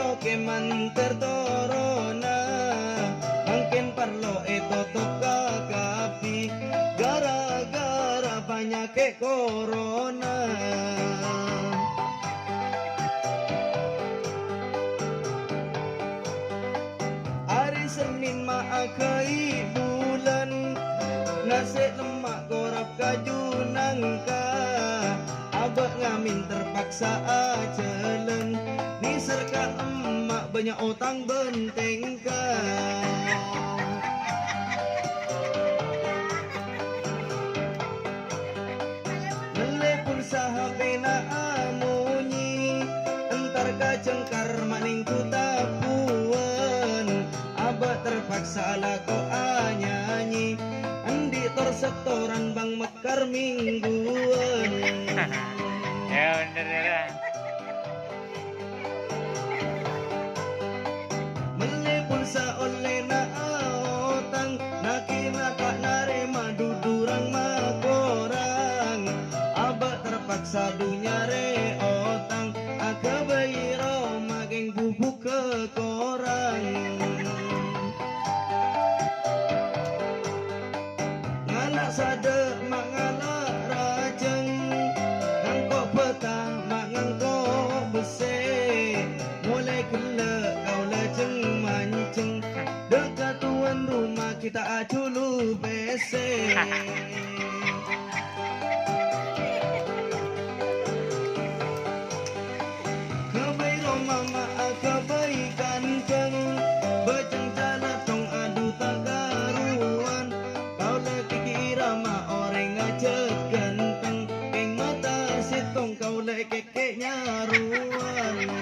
so ke manter torona mungkin perlu tutup kakapi gara-gara penyakit corona. Hari Senin maakai bulan nasi lemak korap kaju nangka abak ngamin terpaksa acelen ni serka emak banyak utang bentengka. Melepun sahabe na amunyi entar kacengkar maning ku tapuan abak terpaksa lako anyanyi andi tor setoran bang mekar mingguan. Ya bener ya. Melepun sa oleh na otang nakina kak narema dudurang makorang abak terpaksa dunya re otang akabairo maging bubuk ke korang. Nganak sade mangala rajeng ngangkok peta mangangkok bese mulai gele kau lejeng manceng dekat tuan rumah kita aculu bese. Kebairo mama kebaikan keng bejeng jala tong adu tagaruan kau lagi kira ma orang ngajak ganteng keng mata sitong kau lagi kekek nyaruan.